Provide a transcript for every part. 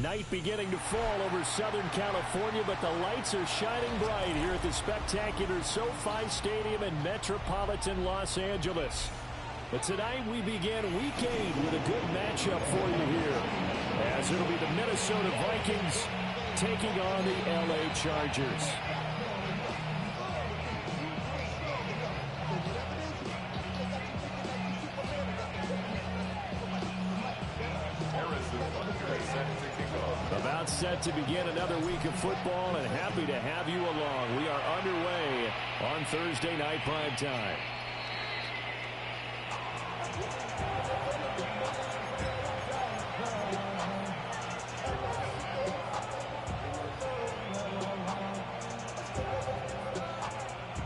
Night beginning to fall over Southern California, but the lights are shining bright here at the spectacular SoFi Stadium in metropolitan Los Angeles. But tonight we begin Week 8 with a good matchup for you here, as it'll be the Minnesota Vikings taking on the LA Chargers. About set to begin another week of football, and happy to have you along. We are underway on Thursday night prime time.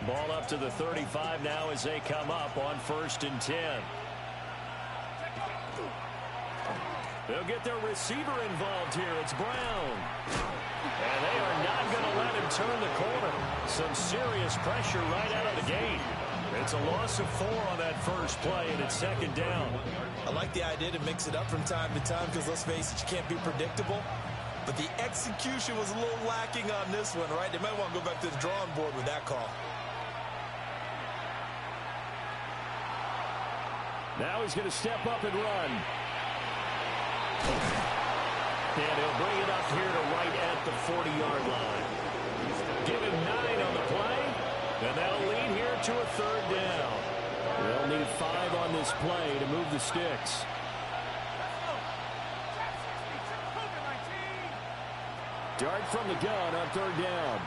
Ball up to the 35 now as they come up on 1st and 10. They'll get their receiver involved here. It's Brown. And they are not going to let him turn the corner. Some serious pressure right out of the gate. It's a loss of 4 on that first play, and it's 2nd down. I like the idea to mix it up from time to time because, let's face it, you can't be predictable. But the execution was a little lacking on this one, right? They might want to go back to the drawing board with that call. Now he's going to step up and run. And he'll bring it up here to right at the 40-yard line. Give him 9 on the play, and that'll lead here to a 3rd down. They'll need 5 on this play to move the sticks. Dart from the gun on 3rd down.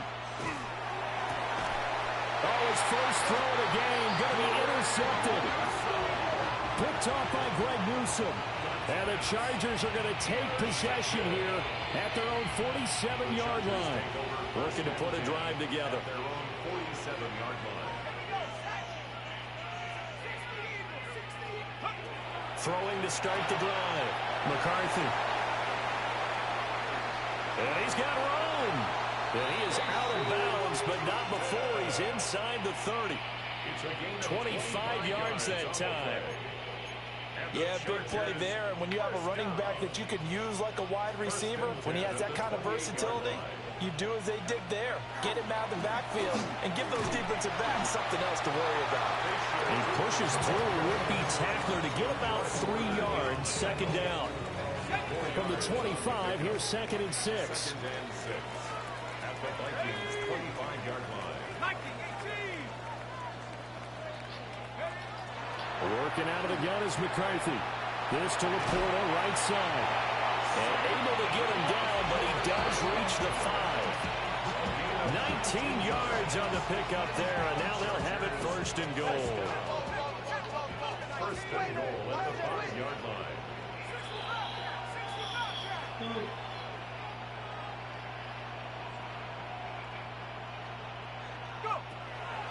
Oh, his first throw of the game going to be intercepted. Picked off by Greg Newsome. And the Chargers are going to take possession here at their own 47-yard line. Looking to put a drive together. Throwing to start the drive. McCarthy. And he's got room. And he is out of bounds, but not before he's inside the 30. 25 yards that time. Yeah, big play there, and when you have a running back that you can use like a wide receiver, when he has that kind of versatility, you do as they did there. Get him out of the backfield and give those defensive backs something else to worry about. He pushes through a would-be tackler to get about 3 yards, 2nd down. From the 25, here's 2nd and 6. At the Vikings' 25-yard line. Working out of the gun is McCarthy. This to Laporta, right side. And able to get him down, but he does reach the 5. 19 yards on the pickup there, and now they'll have it 1st and goal. 1st and goal at the 5-yard line.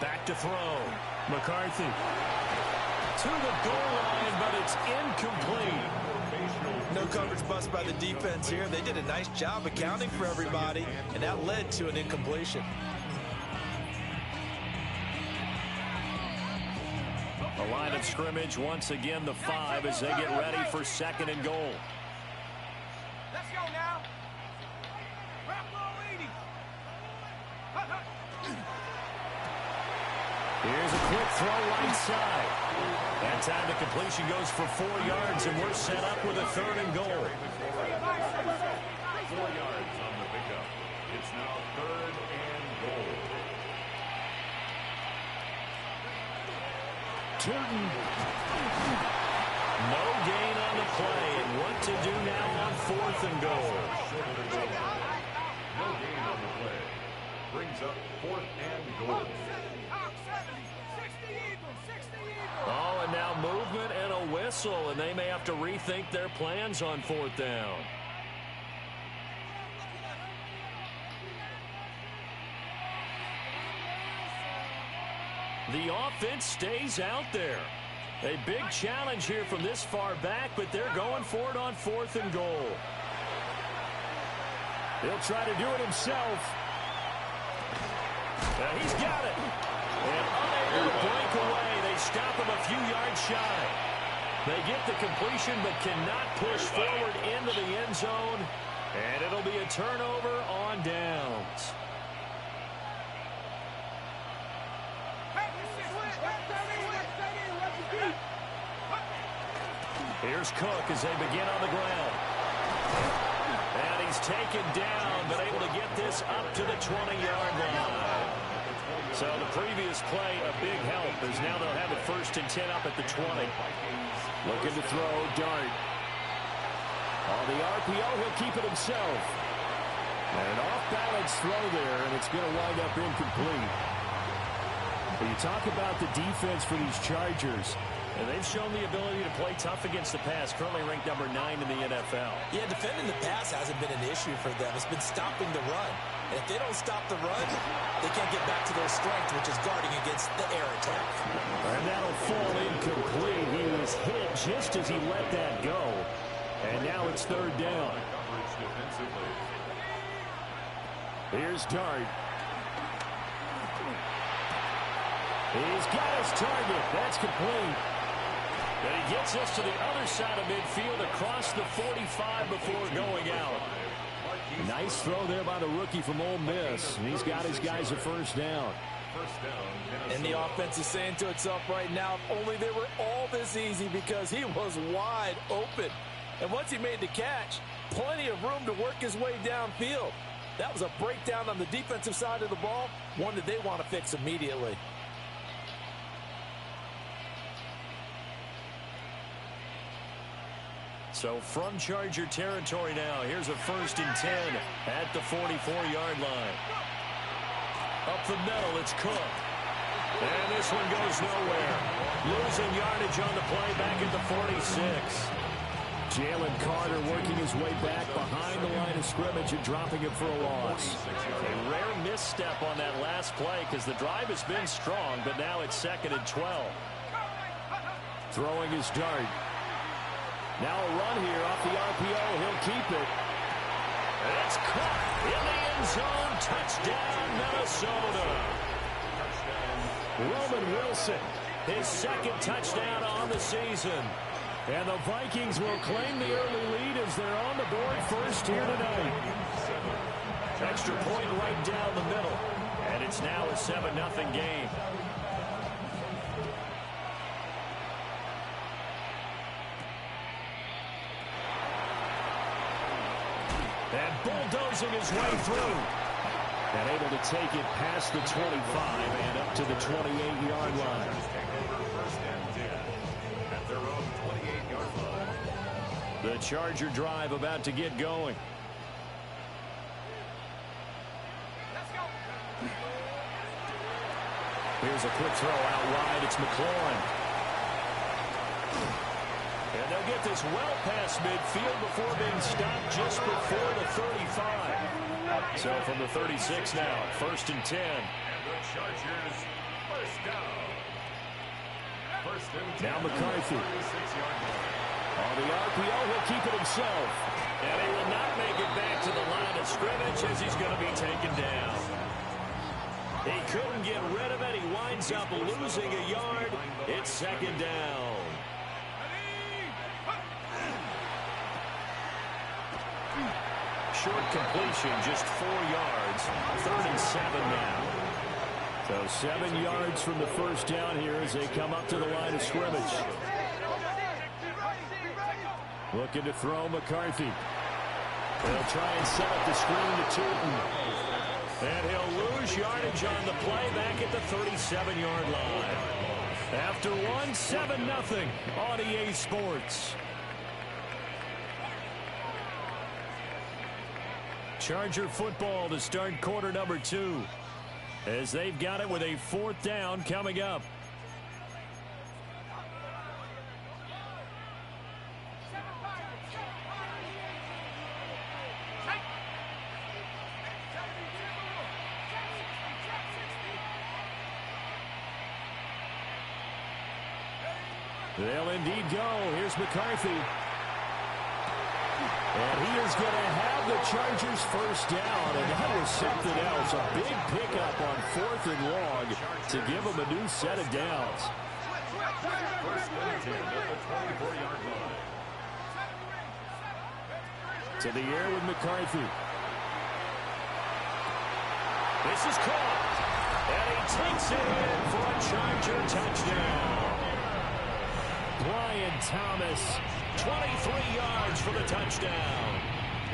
Back to throw. McCarthy. To the goal line, but it's incomplete. No coverage bust by the defense here. They did a nice job accounting for everybody, and that led to an incompletion. The line of scrimmage, once again, the 5 as they get ready for 2nd and goal. Let's go now. Here's a quick throw right side. That time the completion goes for 4 yards, and we're set up with a 3rd and goal. 4 yards on the pickup. It's now 3rd and goal. Turton. No gain on the play, and what to do now on 4th and goal. No gain on the play. Brings up 4th and goal. Oh, and now movement and a whistle, and they may have to rethink their plans on 4th down. The offense stays out there. A big challenge here from this far back, but they're going for it on 4th and goal. He'll try to do it himself. He's got it. And unable to break away. They stop him a few yards shy. They get the completion but cannot push forward into the end zone. And it'll be a turnover on downs. Here's Cook as they begin on the ground. And he's taken down, but able to get this up to the 20-yard line. So the previous play, a big help, as now they'll have it 1st and 10 up at the 20. Looking to throw, Dart. On the RPO, he'll keep it himself. And an off-balance throw there, and it's going to wind up incomplete. When you talk about the defense for these Chargers, and they've shown the ability to play tough against the pass, currently ranked number 9 in the NFL. Yeah, defending the pass hasn't been an issue for them. It's been stopping the run. And if they don't stop the run, they can't get back to their strength, which is guarding against the air attack. And that'll fall incomplete. He was hit just as he let that go. And now it's 3rd down. Here's Dart. He's got his target. That's complete. And he gets us to the other side of midfield across the 45 before going out. Nice throw there by the rookie from Ole Miss. And he's got his guys a 1st down. And the offense is saying to itself right now, only they were all this easy because he was wide open. And once he made the catch, plenty of room to work his way downfield. That was a breakdown on the defensive side of the ball, one that they want to fix immediately. So from Charger territory now, here's a 1st and 10 at the 44-yard line. Up the middle, it's Cook. And this one goes nowhere. Losing yardage on the play back at the 46. Jalen Carter working his way back behind the line of scrimmage and dropping it for a loss. A rare misstep on that last play because the drive has been strong, but now it's 2nd and 12. Throwing his Dart. Now a run here off the RPO. He'll keep it. It's caught in the end zone. Touchdown, Minnesota. Roman Wilson, his 2nd touchdown on the season. And the Vikings will claim the early lead as they're on the board first here tonight. Extra point right down the middle. And it's now a 7-0 game. And bulldozing his way through. And able to take it past the 25 and up to the 28-yard line. The Charger drive about to get going. Here's a quick throw out wide. It's McLaurin. And they'll get this well past midfield before being stopped just before the 35. So from the 36 now, 1st and 10. Now McCarthy. On the RPO, he'll keep it himself. And he will not make it back to the line of scrimmage as he's going to be taken down. He couldn't get rid of it. He winds up losing a yard. It's 2nd down. Short completion, just 4 yards. 3rd and 7 now. So 7 yards from the 1st down here as they come up to the line of scrimmage. Looking to throw McCarthy. They'll try and set up the screen to Tootin. And he'll lose yardage on the play back at the 37-yard line. After one, 7-0 on EA Sports. Charger football to start quarter number 2. As they've got it with a 4th down coming up. They'll indeed go. Here's McCarthy. And he is going to have the Chargers 1st down, and that was something else. A big pickup on 4th and long to give them a new set of downs. 1st and 10 at the 24-yard line. To the air with McCarthy. This is caught. And he takes it in for a Charger touchdown. Brian Thomas, 23 yards for the touchdown.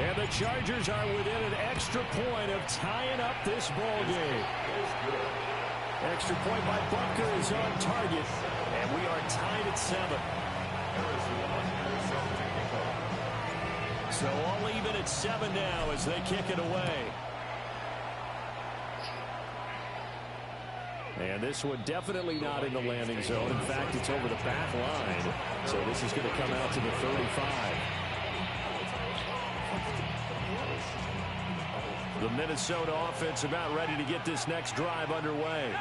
And the Chargers are within an extra point of tying up this ball game. Extra point by Butker is on target. And we are tied at 7. So all even at 7 now as they kick it away. And this one definitely not in the landing zone. In fact, it's over the back line. So this is going to come out to the 35. The Minnesota offense about ready to get this next drive underway.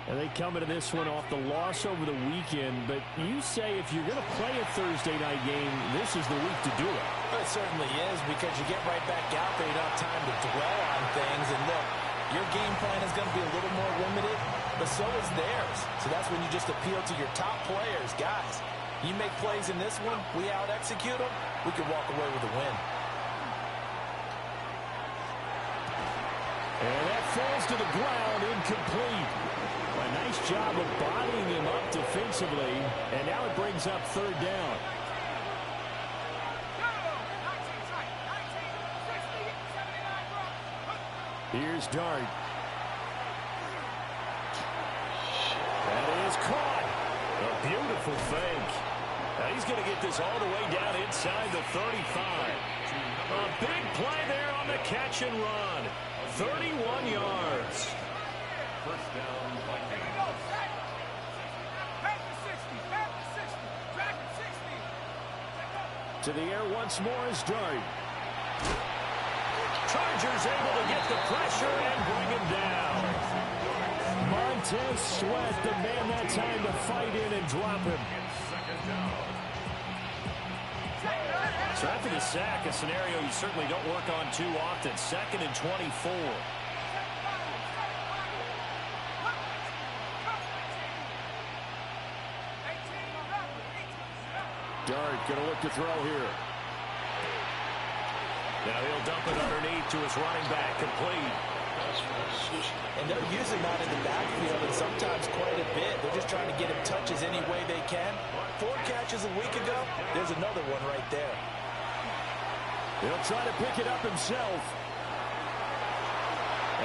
And they come into this one off the loss over the weekend. But you say if you're going to play a Thursday night game, this is the week to do it. Well, it certainly is, because you get right back out there. You don't have time to dwell on things. And look, your game plan is going to be a little more limited, but so is theirs. So that's when you just appeal to your top players. Guys, you make plays in this one, we out-execute them, we can walk away with a win. And that falls to the ground, incomplete. A nice job of bodying him up defensively, and now it brings up 3rd down. Here's Dart. That is caught. A beautiful fake. Now he's going to get this all the way down inside the 35. A big play there on the catch and run. 31 yards. First down, Vikings. To the air once more is Dart. Chargers able to get the pressure and bring him down. Montez Sweat, the man that time to fight in and drop him. So after the sack, a scenario you certainly don't work on too often. 2nd and 24. Dart going to look to throw here. Now he'll dump it underneath to his running back, complete. And they're using that in the backfield, and sometimes quite a bit. They're just trying to get him touches any way they can. 4 catches a week ago, there's another one right there. He'll try to pick it up himself.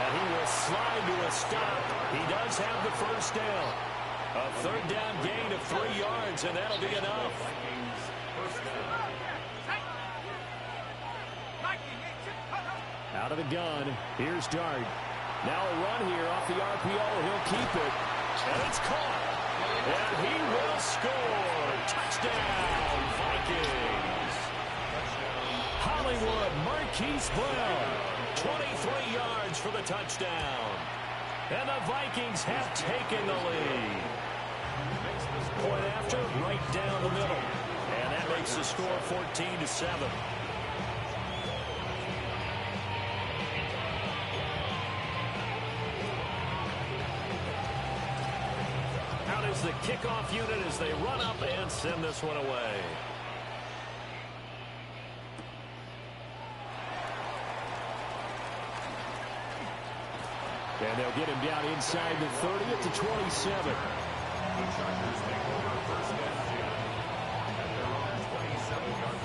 And he will slide to a stop. He does have the first down. A 3rd down gain of 3 yards, and that'll be enough. Out of the gun, here's Dart. Now a run here off the RPO. He'll keep it. And it's caught. And he will score. Touchdown, Vikings. Hollywood Marquise Brown. 23 yards for the touchdown. And the Vikings have taken the lead. Point after, right down the middle. And that makes the score 14-7. The kickoff unit as they run up and send this one away. And they'll get him down inside the 30 at the 27. The Chargers take over 1st and 10 at their own 27-yard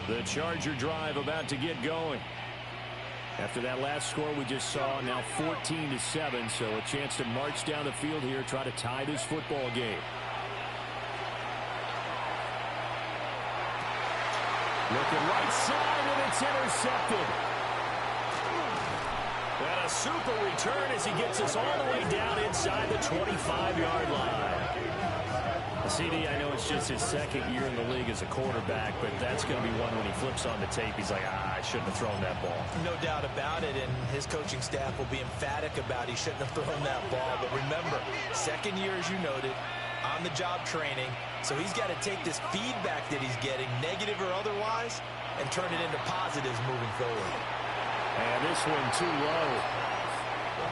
line. The Charger drive about to get going. After that last score we just saw, now 14-7, so a chance to march down the field here, try to tie this football game. Looking right side, and it's intercepted. And a super return as he gets us all the way down inside the 25-yard line. CD, I know it's just his 2nd year in the league as a quarterback, but that's going to be one when he flips on the tape, he's like, I shouldn't have thrown that ball. No doubt about it, and his coaching staff will be emphatic about he shouldn't have thrown that ball. But remember, 2nd year, as you noted, on-the-job training, so he's got to take this feedback that he's getting, negative or otherwise, and turn it into positives moving forward. And this one too low.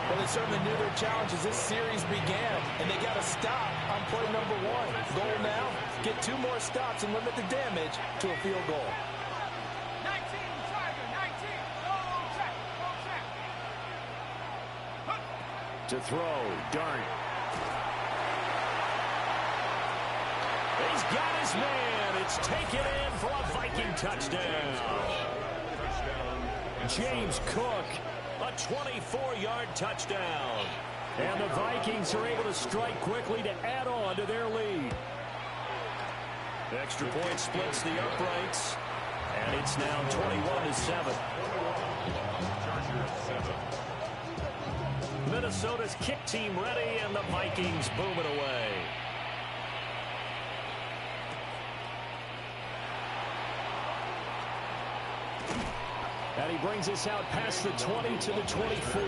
Well, they certainly knew their challenge as this series began, and they got to stop on play number one. Goal now, get 2 more stops and limit the damage to a field goal. 19, Tiger, 19. Go check, go check. To throw, Dart. He's got his man. It's taken in for a Viking touchdown. James Cook, a 24-yard touchdown. And the Vikings are able to strike quickly to add on to their lead. Extra point splits the uprights. And it's now 21-7. Minnesota's kick team ready, and the Vikings boom it away. And he brings us out past the 20 to the 24.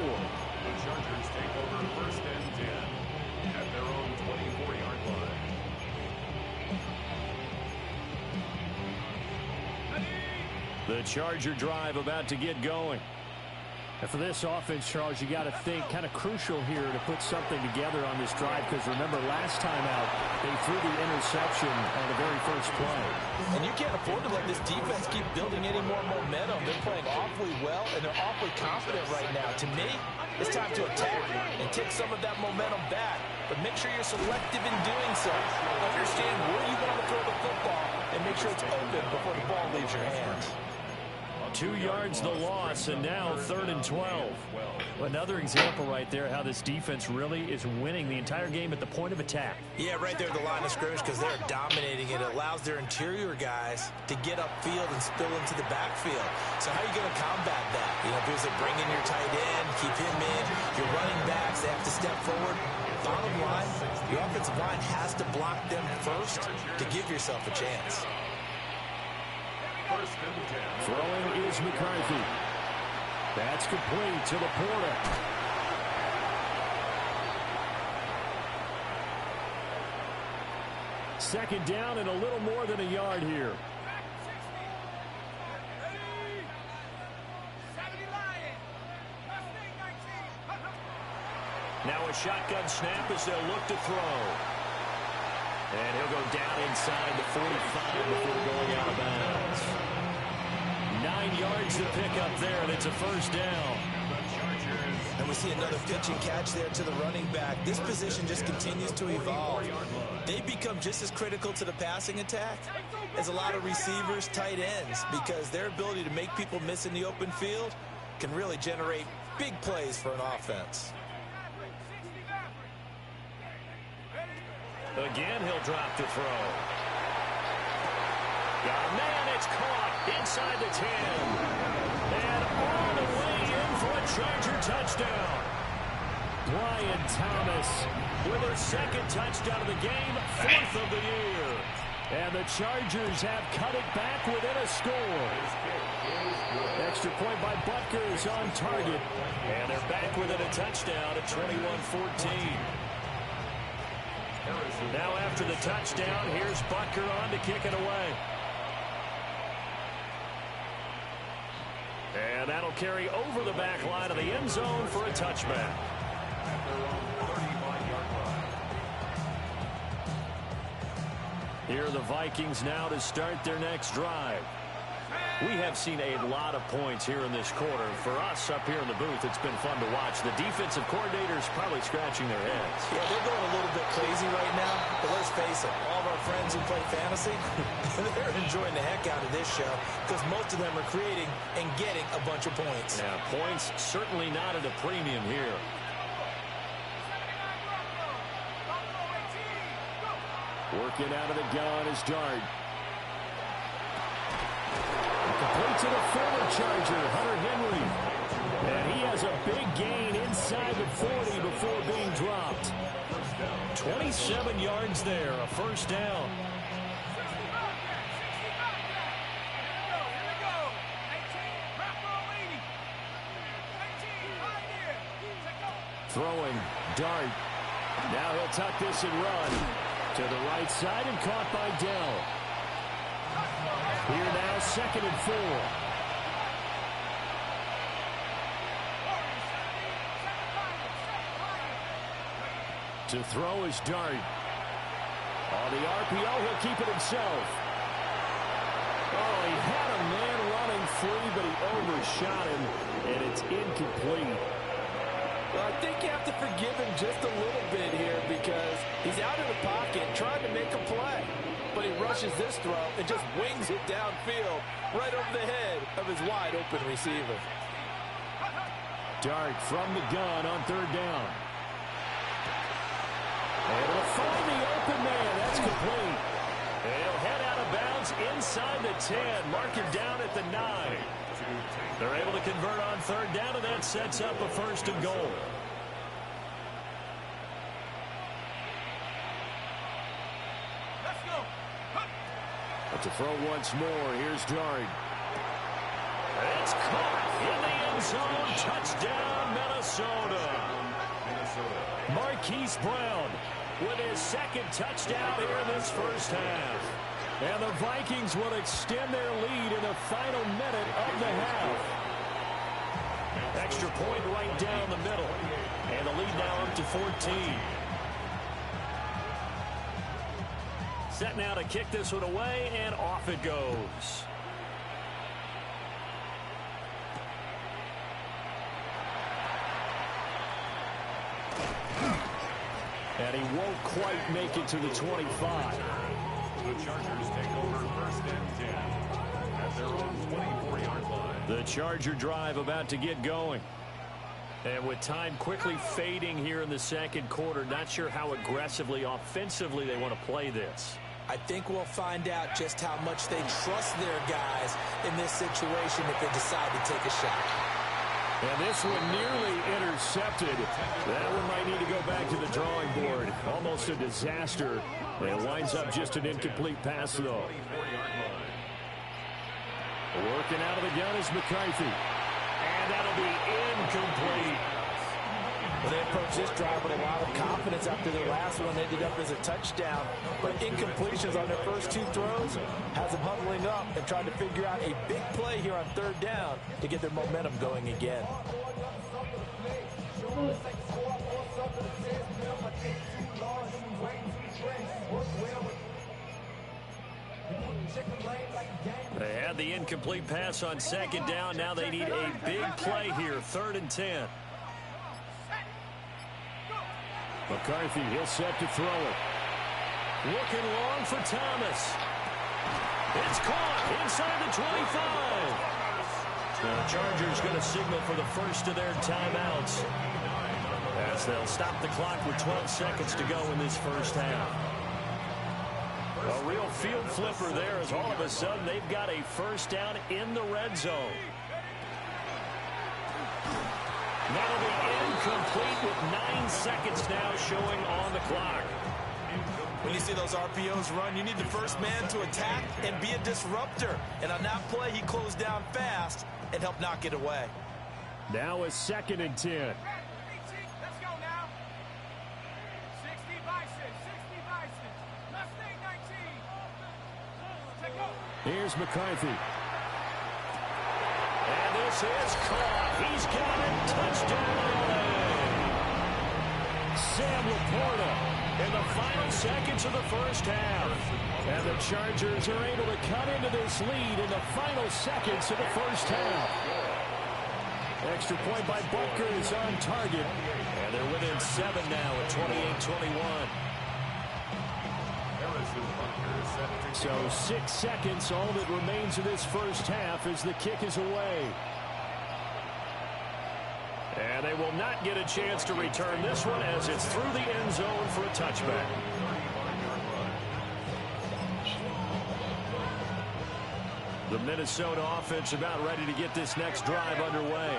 The Chargers take over first and 10 at their own 24-yard line. The Charger drive about to get going. And for this offense, Charles, you got to think kind of crucial here to put something together on this drive, because remember last time out they threw the interception on the very first play. And you can't afford to let this defense keep building any more momentum. They're playing awfully well, and they're awfully confident right now. To me, it's time to attack and take some of that momentum back. But make sure you're selective in doing so. Understand where you want to throw the football and make sure it's open before the ball leaves your hands. 2 yards the loss, and now 3rd and 12. Another example right there how this defense really is winning the entire game at the point of attack. Yeah, right there at the line of scrimmage, because they're dominating it. It allows their interior guys to get upfield and spill into the backfield. So how are you going to combat that? You know, if you're bring in your tight end, keep him in, your running backs, they have to step forward. Bottom line, your offensive line has to block them first to give yourself a chance. First and 10. Throwing is McCarthy. That's complete to Laporta. Second down and a little more than a yard here. Now a shotgun snap as they'll look to throw. And he'll go down inside the 45 before going out of bounds. 9 yards to pick up there, and it's a first down. And we see another pitch and catch there to the running back. This position just continues to evolve. They become just as critical to the passing attack as a lot of receivers, tight ends, because their ability to make people miss in the open field can really generate big plays for an offense. Again, he'll drop to throw. Got a man, it's caught inside the 10. And all the way in for a Charger touchdown. Brian Thomas with her 2nd touchdown of the game, 4th of the year. And the Chargers have cut it back within a score. Extra point by Butker is on target. And they're back within a touchdown at 21-14. Now after the touchdown, here's Butker on to kick it away. And that'll carry over the back line of the end zone for a touchback. Here are the Vikings now to start their next drive. We have seen a lot of points here in this quarter. For us up here in the booth, it's been fun to watch. The defensive coordinators probably scratching their heads. Yeah, they're going a little bit crazy right now, but let's face it, all of our friends who play fantasy, they're enjoying the heck out of this show because most of them are creating and getting a bunch of points. Yeah, points certainly not at a premium here. Working out of the gun is Dart. Complete to the former Charger, Hunter Henry. And he has a big gain inside the 40 before being dropped. 27 yards there, a first down. Throwing, Dart. Now he'll tuck this and run. To the right side and caught by Dell. Here now, 2nd and 4. To throw is Dart. On the RPO, he'll keep it himself. Oh, he had a man running free, but he overshot him, and it's incomplete. Well, I think you have to forgive him just a little bit here because he's out of the pocket trying to make a play. But he rushes this throw and just wings it downfield right over the head of his wide-open receiver. Dart from the gun on third down. Able to find the open man. That's complete. And he'll head out of bounds inside the 10. Mark him down at the 9. They're able to convert on third down, and that sets up a first and goal. Let's go. But to throw once more, here's Dart. It's caught in the end zone. Touchdown, Minnesota. Marquise Brown with his second touchdown here in this first half. And the Vikings will extend their lead in the final minute of the half. Extra point right down the middle. And the lead now up to 14. Set now to kick this one away, and off it goes. And he won't quite make it to the 25. The Chargers take over first and 10 at their own 24-yard line. The Charger drive about to get going. And with time quickly fading here in the second quarter, not sure how aggressively, offensively they want to play this. I think we'll find out just how much they trust their guys in this situation if they decide to take a shot. And this one nearly intercepted. That one might need to go back to the drawing board. Almost a disaster. It winds up just an incomplete pass, though. Working out of the gun is McCarthy. And that'll be incomplete. Well, they approached this drive with a lot of confidence after their last one ended up as a touchdown. But incompletions on their first two throws has them huddling up and trying to figure out a big play here on third down to get their momentum going again. They had the incomplete pass on second down. Now they need a big play here, 3rd and 10. McCarthy, he'll set to throw it. Looking long for Thomas. It's caught inside the 25. The Chargers going to signal for the first of their timeouts as they'll stop the clock with 12 seconds to go in this first half. A real field flipper there as all of a sudden they've got a first down in the red zone. That'll be incomplete with 9 seconds now showing on the clock. When you see those RPOs run, you need the first man to attack and be a disruptor. And on that play, he closed down fast and helped knock it away. Now a 2nd and 10. Let's go now. 60 Bison, 60 Bison. Mustang 19. Take off. Here's McCarthy. And this is caught. He's got it. Touchdown. Sam Laporta in the final seconds of the first half. And the Chargers are able to cut into this lead in the final seconds of the first half. Extra point by Butker is on target. And they're within 7 now at 28-21. So 6 seconds, all that remains of this first half as the kick is away. And they will not get a chance to return this one as it's through the end zone for a touchback. The Minnesota offense about ready to get this next drive underway.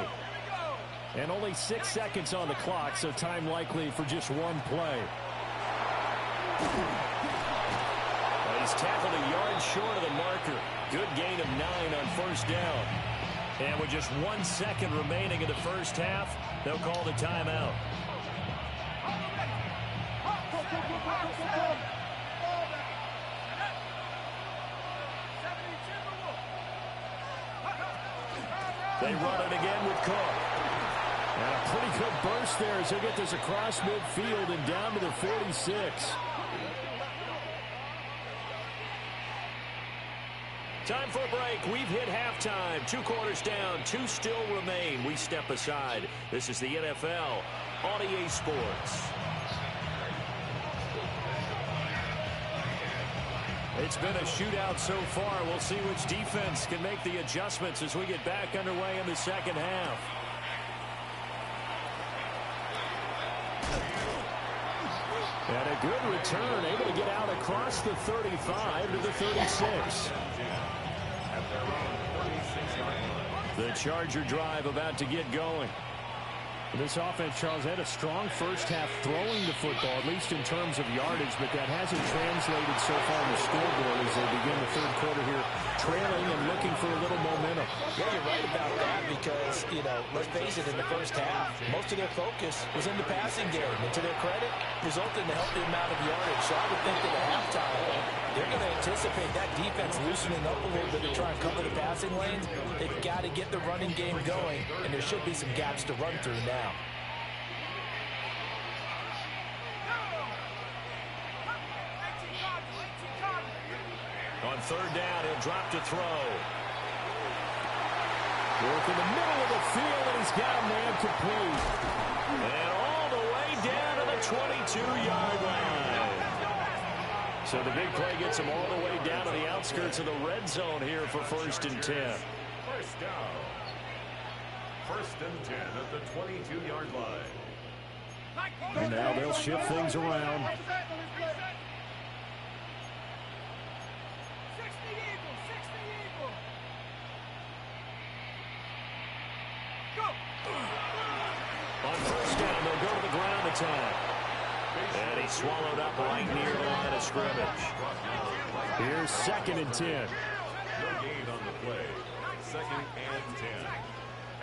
And only 6 seconds on the clock, so time likely for just one play. He's tackled a yard short of the marker. Good gain of 9 on first down. And with just 1 second remaining in the first half, they'll call the timeout. They run it again with Cook. And a pretty good burst there as they get this across midfield and down to the 46. Time for a break. We've hit halftime. 2 quarters down. 2 still remain. We step aside. This is the NFL on EA Sports. It's been a shootout so far. We'll see which defense can make the adjustments as we get back underway in the second half. And a good return, able to get out across the 35 to the 36. The Charger drive about to get going. This offense, Charles, had a strong first half throwing the football, at least in terms of yardage, but that hasn't translated so far on the scoreboard as they begin the third quarter here, trailing and looking for a little momentum. Yeah, you're right about that because, let's face it, in the first half, most of their focus was in the passing game. And to their credit, resulted in a healthy amount of yardage. So I would think that at halftime, they're going to anticipate that defense loosening up a little bit to try and cover the passing lanes. They've got to get the running game going, and there should be some gaps to run through now. On third down, he'll drop to throw. Work in the middle of the field, and he's got a man complete. And all the way down to the 22-yard line. So the big play gets him all the way down to the outskirts of the red zone here for 1st and 10. First down. 1st and 10 at the 22-yard line. And now they'll shift things around. On first down, they'll go to the ground attack. And he's swallowed up right near the line of scrimmage. Here's 2nd and 10. No gain on the play. 2nd and 10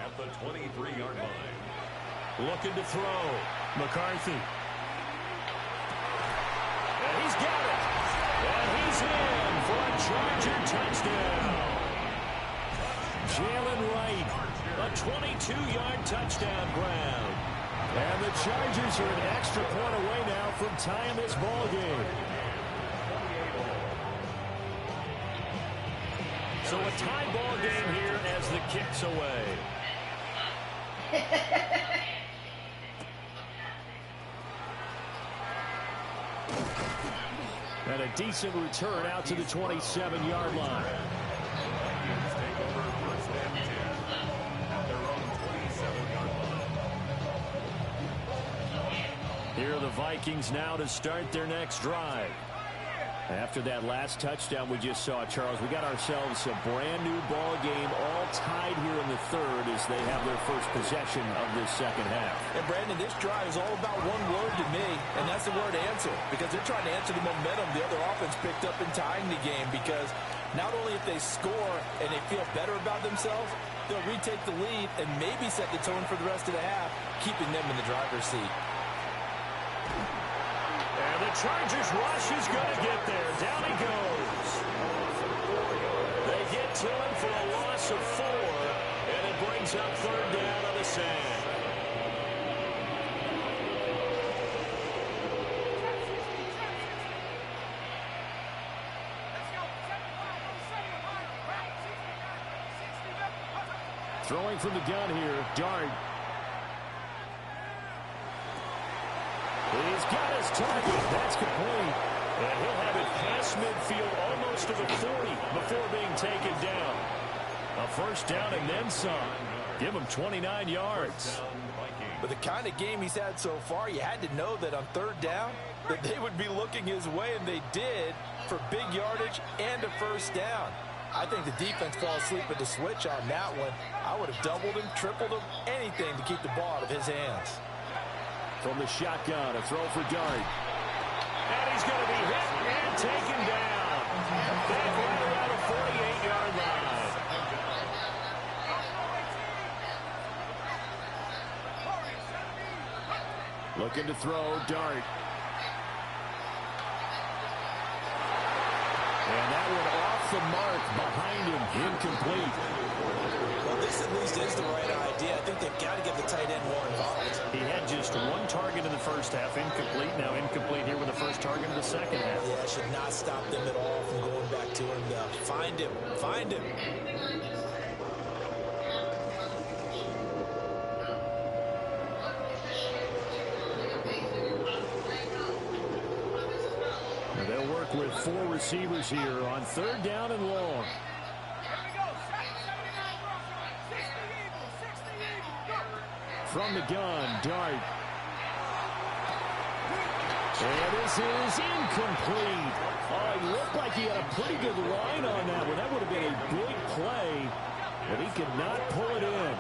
at the 23-yard line. Looking to throw. McCarthy. And he's got it. And he's in for a Charger touchdown. Jalen Wright, a 22-yard touchdown ground. And the Chargers are an extra point away now from tying this ball game. So a tie ball game here as the kick's away. And a decent return out to the 27-yard line. Take over 1st and 10 at their own 27-yard line. Here are the Vikings now to start their next drive. After that last touchdown we just saw, Charles, we got ourselves a brand new ball game, all tied here in the third as they have their first possession of this second half. And Brandon, this drive is all about one word to me, and that's the word answer, because they're trying to answer the momentum the other offense picked up in tying the game, because not only if they score and they feel better about themselves, they'll retake the lead and maybe set the tone for the rest of the half, keeping them in the driver's seat. And the Chargers rush is going to get there. Down he goes. They get to him for a loss of 4, and it brings up third down on the sand. Throwing from the gun here, Dart. He's got his target. That's complete. And he'll have it past midfield almost to the 40 before being taken down. A first down and then some. Give him 29 yards. But the kind of game he's had so far, you had to know that on third down that they would be looking his way, and they did, for big yardage and a first down. I think the defense fell asleep at the switch on that one. I would have doubled him, tripled him, anything to keep the ball out of his hands. From the shotgun, a throw for Dart. And he's going to be hit and taken down. Back right around the 48-yard line. Looking to throw, Dart. And that one off the mark behind him. Incomplete. Well, this at least is the right idea. I think they've got to get the tight end more involved. He had just one target in the first half. Incomplete. Now incomplete here with the first target of the second half. Yeah, should not stop them at all from going back to him. Find him. Find him. They'll work with 4 receivers here on 3rd down and long. From the gun, Dart. And this is incomplete. Oh, he looked like he had a pretty good line on that one. That would have been a big play, but he could not pull it in.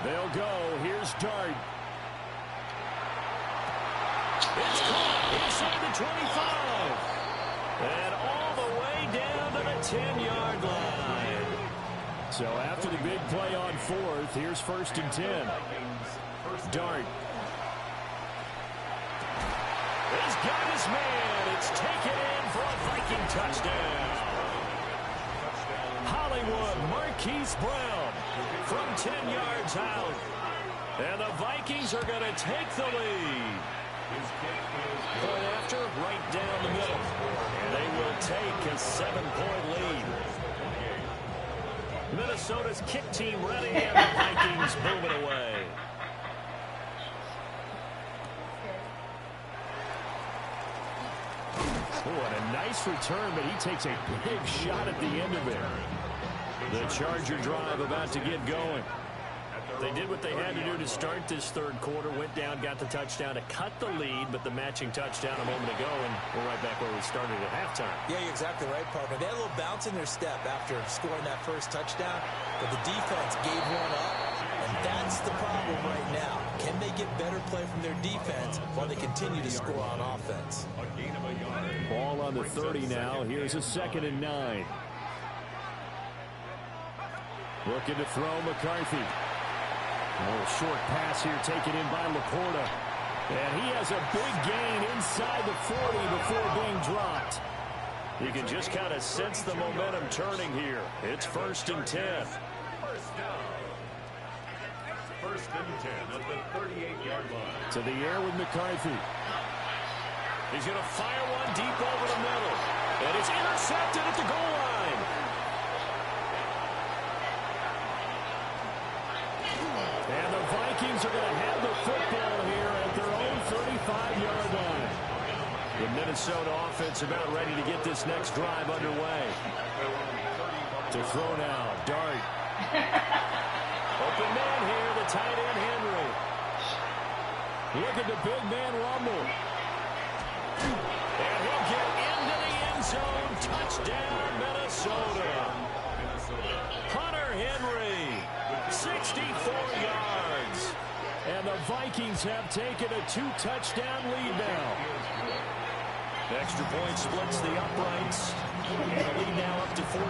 They'll go. Here's Dart. It's caught inside the 25. And all the way down to the 10-yard line. So after the big play on 4th, here's 1st and 10. Dart. He's got his man. It's taken in for a Viking touchdown. Hollywood Marquise Brown from 10 yards out. And the Vikings are going to take the lead. Point after, right down the middle. And they will take a 7-point lead. Minnesota's kick team ready, and the Vikings move it away. Oh, and a nice return, but he takes a big shot at the end of it. The Charger drive about to get going. They did what they had to do to start this 3rd quarter. Went down, got the touchdown to cut the lead, but the matching touchdown a moment ago, and we're right back where we started at halftime. Yeah, you're exactly right, partner. They had a little bounce in their step after scoring that first touchdown, but the defense gave one up, and that's the problem right now. Can they get better play from their defense while they continue to score on offense? Ball on the 30 now. Here's a 2nd and 9. Looking to throw McCarthy. A little short pass here taken in by Laporta. And he has a big gain inside the 40 before being dropped. You can just kind of sense the momentum turning here. It's 1st and 10. First down. 1st and 10 at the 38-yard line. To the air with McCarthy. He's going to fire one deep over the middle. And it's intercepted at the goal line. And the Vikings are going to have the football here at their own 35-yard line. The Minnesota offense about ready to get this next drive underway. To throw now, Dart. Open man here, the tight end Henry. Look at the big man rumble. And he'll get into the end zone. Touchdown, Minnesota. Hunter Henry, 64 yards. And the Vikings have taken a 2-touchdown lead now. Extra point splits the uprights. And the lead now up to 14.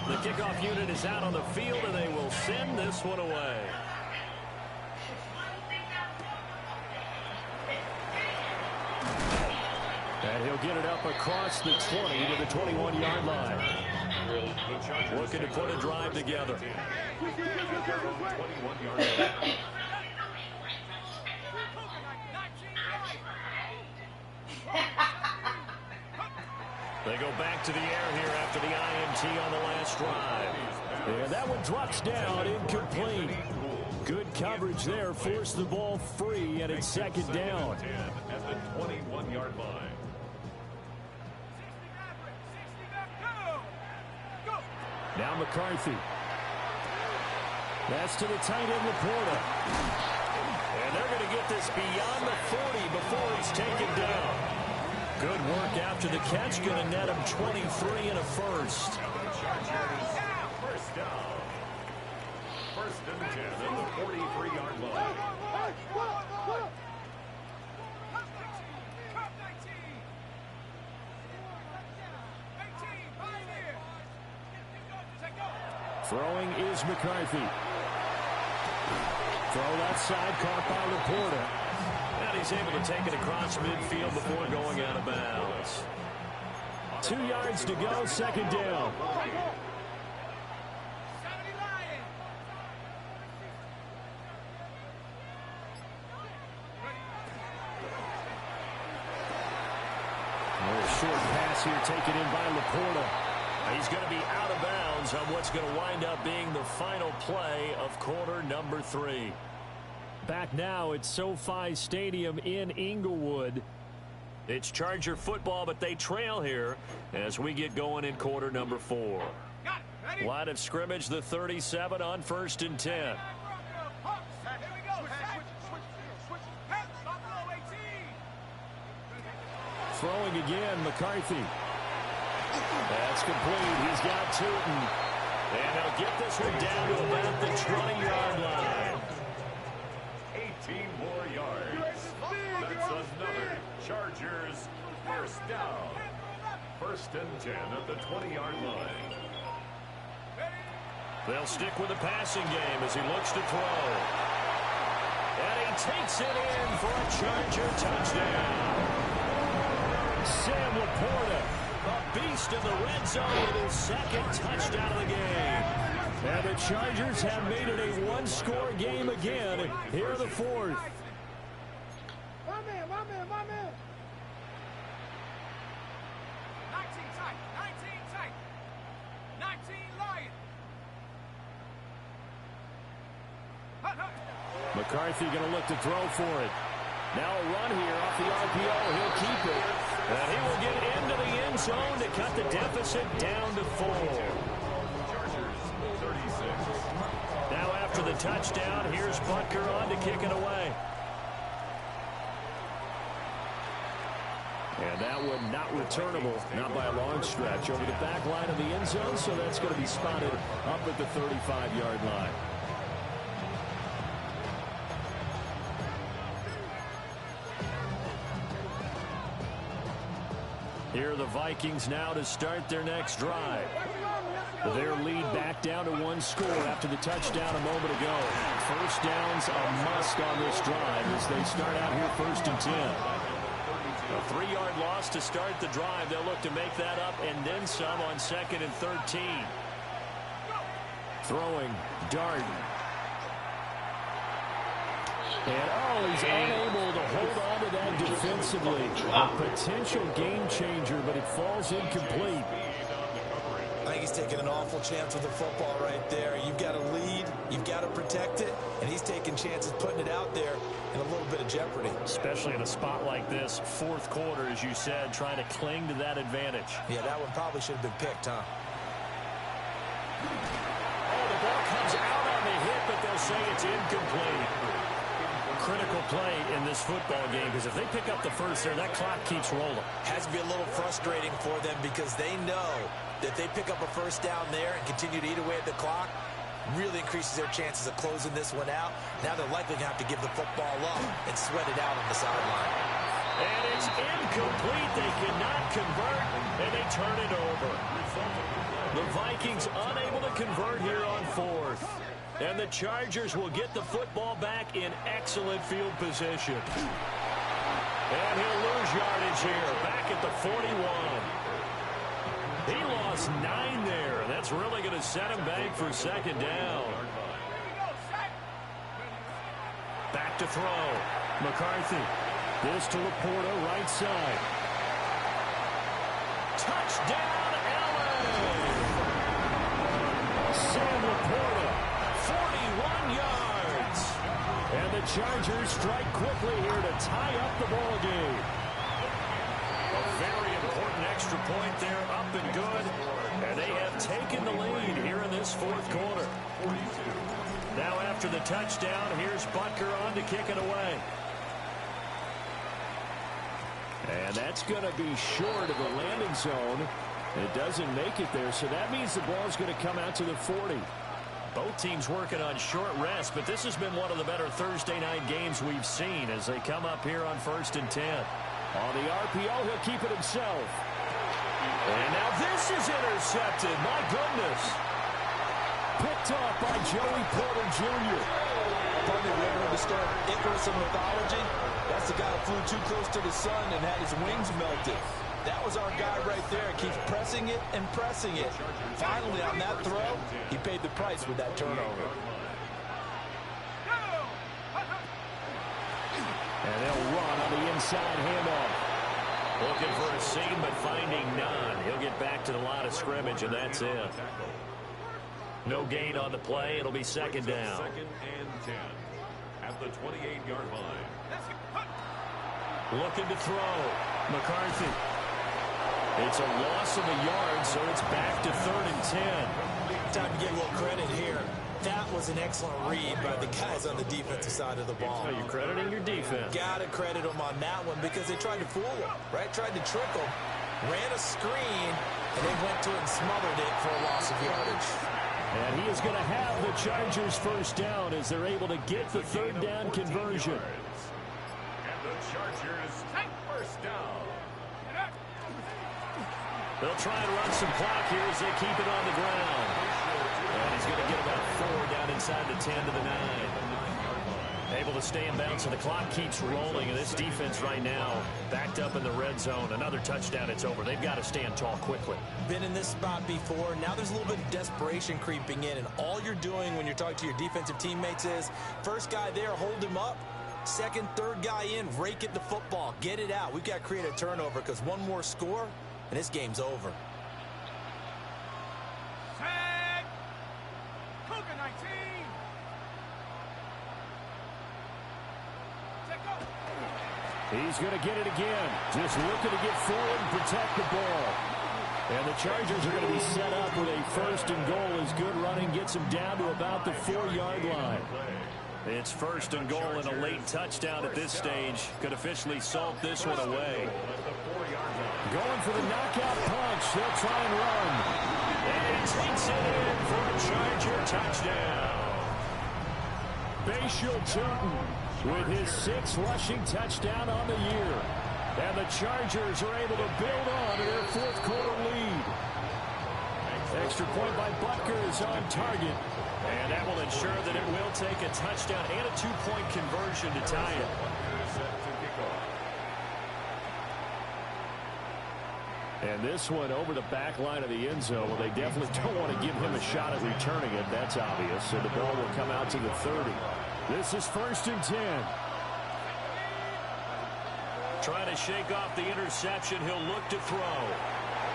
The kickoff unit is out on the field, and they will send this one away. And he'll get it up across the 20 to the 21-yard line. Looking to put a drive together. They go back to the air here after the INT on the last drive. And that one drops down, incomplete. Good coverage there, forced the ball free, and it's 2nd down. At the 21-yard line. Now McCarthy. That's to the tight end Laporta. And they're going to get this beyond the 40 before it's taken down. Good work after the catch. Going to net him 23 and a first. First down. 1st and 10 at the 43-yard line. Throwing is McCarthy. Throw left side, caught by Laporta. And And he's able to take it across midfield before going out of bounds. 2 yards to go, second down. A short pass here taken in by Laporta. He's going to be out of bounds on what's going to wind up being the final play of quarter number 3. Back now at SoFi Stadium in Inglewood. It's Charger football, but they trail here as we get going in quarter number 4. Line of scrimmage, the 37 on 1st and 10. Throwing again, McCarthy. That's complete. He's got Tootin. And he'll get this one down to about the 20-yard line. 18 more yards. That's another Chargers first down. 1st and 10 at the 20-yard line. They'll stick with the passing game as he looks to throw. And he takes it in for a Charger touchdown. Sam Laporta, a beast in the red zone with his 2nd touchdown of the game. And the Chargers have made it a one-score game again here in the 4th. My man. 19 tight. 19 Lion. McCarthy going to look to throw for it. Now a run here off the RPO. He'll keep it. And he will get into the end zone to cut the deficit down to 4. Chargers 36. Now after the touchdown, here's Butker on to kick it away. And that one not returnable, not by a long stretch, over the back line of the end zone, so that's going to be spotted up at the 35-yard line. Here are the Vikings now to start their next drive. Their lead back down to 1 score after the touchdown a moment ago. First down's a must on this drive as they start out here 1st and 10. A 3-yard loss to start the drive. They'll look to make that up and then some on 2nd and 13. Throwing, Darden. And, he's unable to hold on to that defensively. A potential game changer, but it falls incomplete. I think he's taking an awful chance with the football right there. You've got to lead, you've got to protect it, and he's taking chances putting it out there in a little bit of jeopardy. Especially in a spot like this, 4th quarter, as you said, trying to cling to that advantage. Yeah, that one probably should have been picked, huh? Oh, the ball comes out on the hit, but they'll say it's incomplete. Critical play in this football game because if they pick up the first there, that clock keeps rolling. Has to be a little frustrating for them because they know that they pick up a first down there and continue to eat away at the clock, really increases their chances of closing this one out. Now they're likely going to have to give the football up and sweat it out on the sideline. And it's incomplete. They cannot convert, and they turn it over. The Vikings unable to convert here on 4th. And the Chargers will get the football back in excellent field position. And he'll lose yardage here, back at the 41. He lost 9 there. That's really going to set him back for 2nd down. Back to throw. McCarthy. This to Laporta, right side. Touchdown, Allen! Sam Laporta. 41 yards. And the Chargers strike quickly here to tie up the ball game. A very important extra point there, up and good. And they have taken the lead here in this 4th quarter. Now after the touchdown, here's Butker on to kick it away. And that's going to be short of the landing zone. It doesn't make it there, so that means the ball's going to come out to the 40. Both teams working on short rest, but this has been one of the better Thursday night games we've seen as they come up here on 1st and 10. On the RPO, he'll keep it himself. And now this is intercepted. My goodness. Picked off by Joey Porter Jr. Probably rare to start Icarus of mythology. That's the guy who flew too close to the sun and had his wings melted. That was our guy right there. Keeps pressing it and pressing it. Finally, on that throw, he paid the price with that turnover. And they'll run on the inside handoff. Looking for a seam, but finding none. He'll get back to the line of scrimmage, and that's it. No gain on the play. It'll be second down. Second and 10 at the 28-yard line. Looking to throw. McCarthy. It's a loss of a yard, so it's back to 3rd and 10. Time to get a little credit here. That was an excellent read by the guys on the defensive side of the ball. So you're crediting your defense. Got to credit them on that one because they tried to fool him, right? Tried to trick him, ran a screen, and they went to it and smothered it for a loss of yardage. And he is going to have the Chargers first down as they're able to get the 3rd down conversion. And the Chargers first down. They'll try and run some clock here as they keep it on the ground. And he's going to get about 4 down inside the 10 to the 9. Able to stay in bounds, so the clock keeps rolling. And this defense right now backed up in the red zone. Another touchdown, it's over. They've got to stand tall quickly. Been in this spot before. Now there's a little bit of desperation creeping in. And all you're doing when you're talking to your defensive teammates is, first guy there, hold him up. Second, third guy in, rake at the football. Get it out. We've got to create a turnover because one more score, and this game's over. Set. Cougar 19. Set go. He's going to get it again. Just looking to get forward and protect the ball. And the Chargers are going to be set up with a 1st and goal as good running gets them down to about the 4-yard line. It's 1st and goal and a late touchdown at this stage. Could officially salt this one away. Going for the knockout punch. They'll try and run. And he takes it in for a Charger touchdown. Bashal Tutin with his 6th rushing touchdown on the year. And the Chargers are able to build on to their 4th quarter lead. Extra point by Butker is on target. And that will ensure that it will take a touchdown and a 2-point conversion to tie it. And this one over the back line of the end zone. Well, they definitely don't want to give him a shot at returning it. That's obvious. So the ball will come out to the 30. This is 1st and 10. Trying to shake off the interception. He'll look to throw.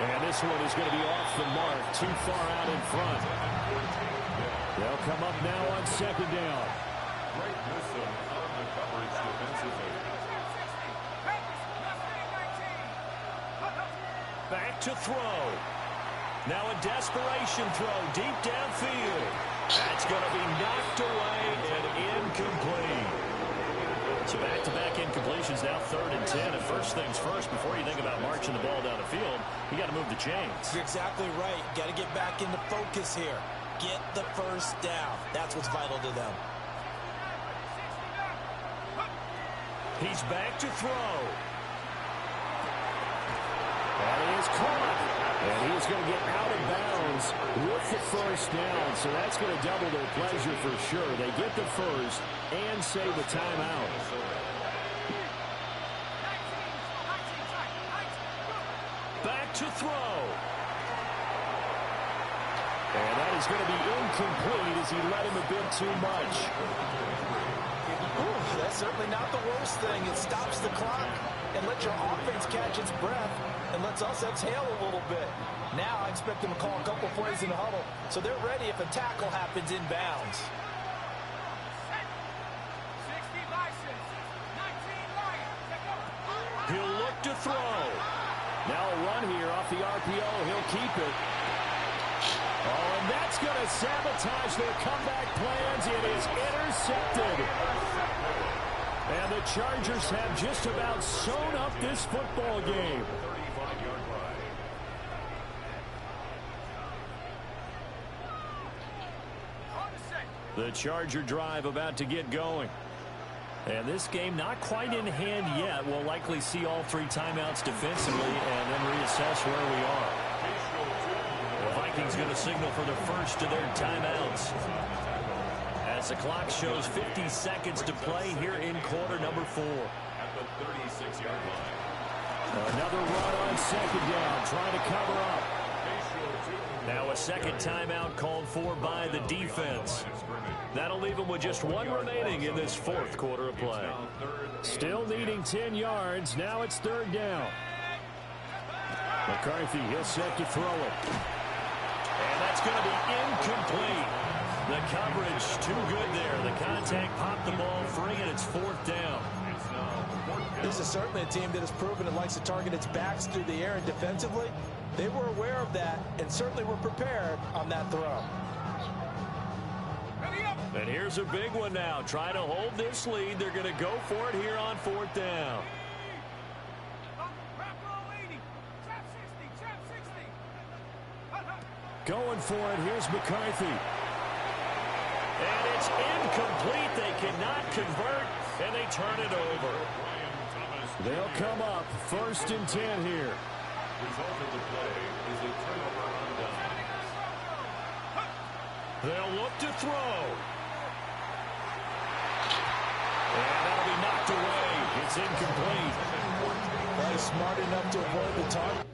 And this one is going to be off the mark. Too far out in front. They'll come up now on 2nd down. Great wisdom on the coverage defensively. Back to throw. Now a desperation throw deep downfield. That's going to be knocked away and incomplete. So back-to-back incompletions, now 3rd and 10. And first things first, before you think about marching the ball down the field, you got to move the chains. You're exactly right. Got to get back into focus here. Get the first down. That's what's vital to them. He's back to throw. And he is caught. And he is going to get out of bounds with the first down. So that's going to double their pleasure for sure. They get the first and save the timeout. Back to throw. And that is going to be incomplete as he let him a bit too much. Ooh, that's certainly not the worst thing. It stops the clock and lets your offense catch its breath and lets us exhale a little bit. Now I expect them to call a couple plays in the huddle so they're ready if a tackle happens inbounds. 60 license. 19 Lions. Set go. He'll look to throw. Now a run here off the RPO. He'll keep it. Oh, and that's going to sabotage their comeback plans. It is intercepted. And the Chargers have just about sewn up this football game. The Charger drive about to get going. And this game not quite in hand yet. We'll likely see all 3 timeouts defensively and then reassess where we are. The Vikings going to signal for the first of their timeouts. As the clock shows 50 seconds to play here in quarter number 4. At the 36-yard line. Another run on second down, trying to cover up. Now a second timeout called for by the defense. That'll leave them with just one remaining in this fourth quarter of play. Still needing 10 yards. Now it's third down. McCarthy, he'll set to throw it. And that's going to be incomplete. The coverage too good there. The contact popped the ball free, and it's fourth down. This is certainly a team that has proven it likes to target its backs through the air, and defensively, they were aware of that and certainly were prepared on that throw. And here's a big one now. Trying to hold this lead. They're going to go for it here on fourth down. Going for it. Here's McCarthy. And it's incomplete. They cannot convert, and they turn it over. They'll come up first and 10 here. Result of the play is a turnover on downs. They'll look to throw. And that'll be knocked away. It's incomplete. Well, he's smart enough to avoid the target.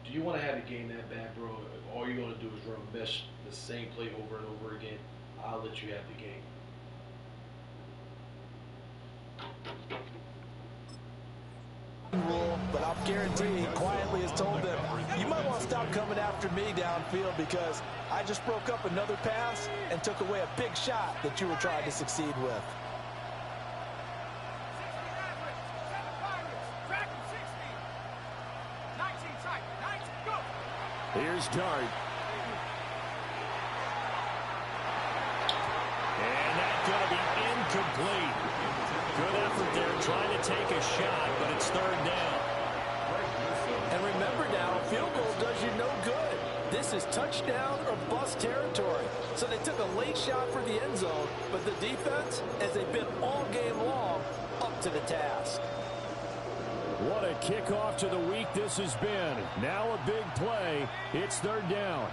Do you want to have the game that bad, bro? If all you're going to do is run mesh the same play over and over again, I'll let you have the game. Rule, but I'll guarantee he quietly has told them, you might want to stop coming after me downfield because I just broke up another pass and took away a big shot that you were trying to succeed with. Here's Dart. And that's going to be incomplete. Good effort there trying to take a shot, but it's third down. And remember now, a field goal does you no good. This is touchdown or bust territory. So they took a late shot for the end zone, but the defense, as they've been all game long, up to the task. What a kickoff to the week this has been. Now a big play. It's third down.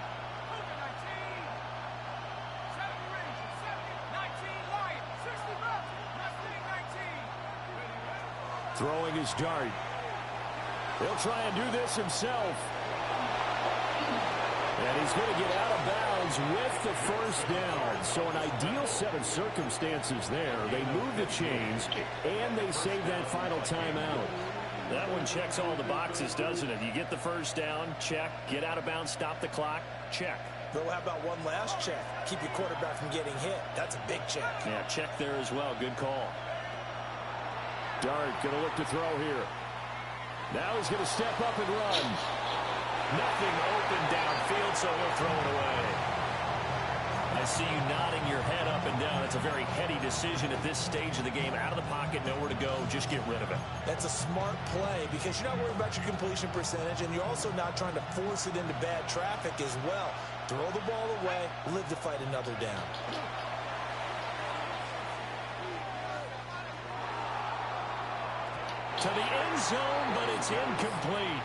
Throwing his Dart. He'll try and do this himself. And he's going to get out of bounds with the first down. So an ideal set of circumstances there. They move the chains, and they save that final timeout. That one checks all the boxes, doesn't it? You get the first down, check. Get out of bounds, stop the clock, check. Well, how about one last check? Keep your quarterback from getting hit. That's a big check. Yeah, check there as well. Good call. Dart going to look to throw here. Now he's going to step up and run. Nothing open downfield, so he'll throw it away. I see you nodding your head up and down. It's a very heady decision at this stage of the game. Out of the pocket, nowhere to go. Just get rid of it. That's a smart play because you're not worried about your completion percentage, and you're also not trying to force it into bad traffic as well. Throw the ball away, live to fight another down. To the end zone, but it's incomplete.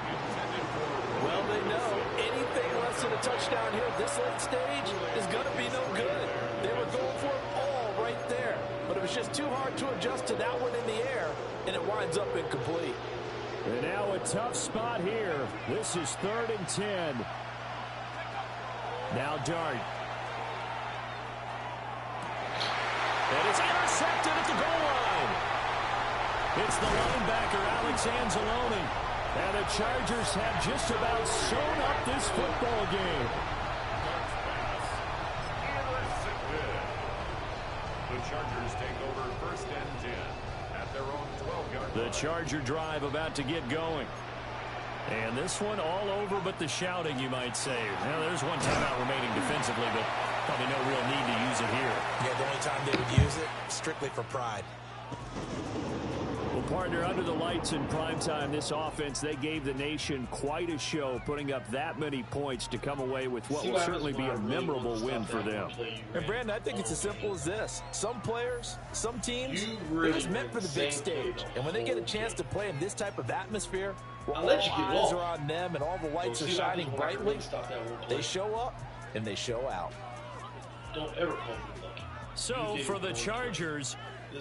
Well, they know anything less than a touchdown here at this late stage is going to be no good. They were going for it all right there, but it was just too hard to adjust to that one in the air, and it winds up incomplete. And now a tough spot here. This is 3rd and 10. Now Dart. And it's intercepted at the goal line. It's the linebacker, Alex Anzalone. And the Chargers have just about sewn up this football game. The Chargers take over 1st and 10 at their own 12-yard line. The Charger drive about to get going. And this one all over but the shouting, you might say. Now, there's one timeout remaining defensively, but probably no real need to use it here. Yeah, the only time they would use it, strictly for pride. Well, Partner, under the lights in primetime, this offense, they gave the nation quite a show, putting up that many points to come away with what will certainly be a memorable win for them. And, Brandon, I think it's as simple as this. Some players, some teams, they're just meant for the big stage. And when they get a chance to play in this type of atmosphere, where all eyes are on them and all the lights are shining brightly, they show up and they show out. Don't ever call me lucky. So, for the Chargers,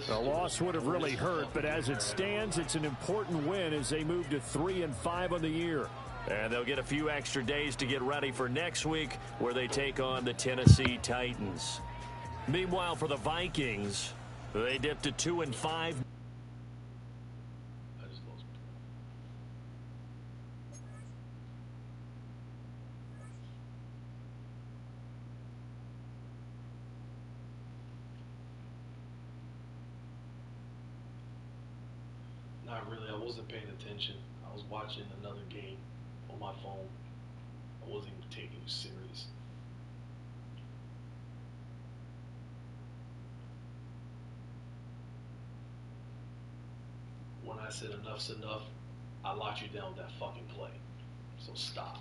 the loss would have really hurt, but as it stands, it's an important win as they move to 3-5 on the year. And they'll get a few extra days to get ready for next week, where they take on the Tennessee Titans. Meanwhile, for the Vikings, they dipped to 2-5. Not really. I wasn't paying attention. I was watching another game on my phone. I wasn't even taking it serious. When I said enough's enough, I locked you down with that fucking play. So stop.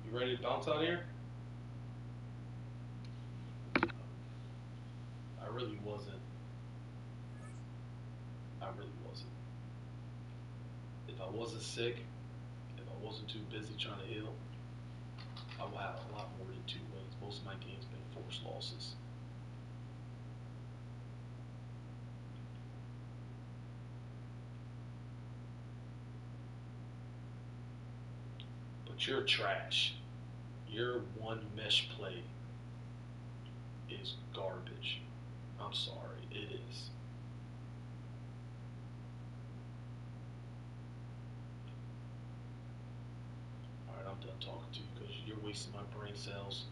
You ready to bounce out here? I really wasn't. If I wasn't sick, if I wasn't too busy trying to heal, I would have a lot more than 2 wins. Most of my games been forced losses. But you're trash. Your one mesh play is garbage. I'm sorry, it is. Alright, I'm done talking to you because you're wasting my brain cells.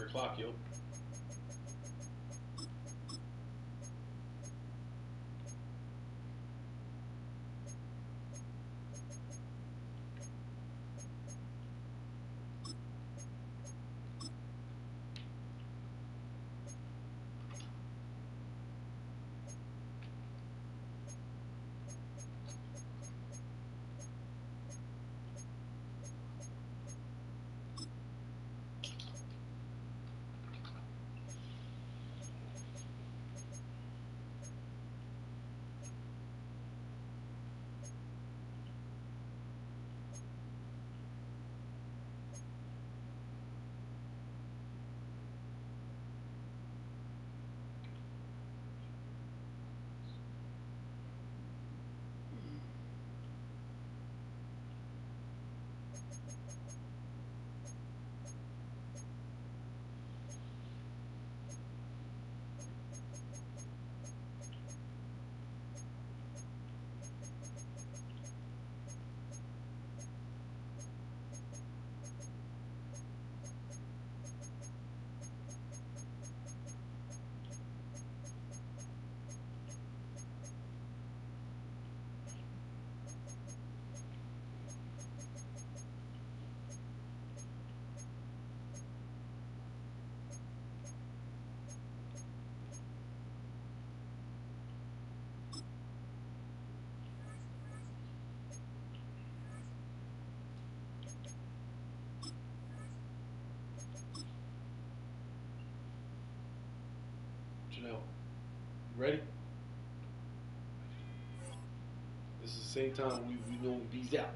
your clock, yo. Janelle, you ready? This is the same time we know B's out.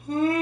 Hmm.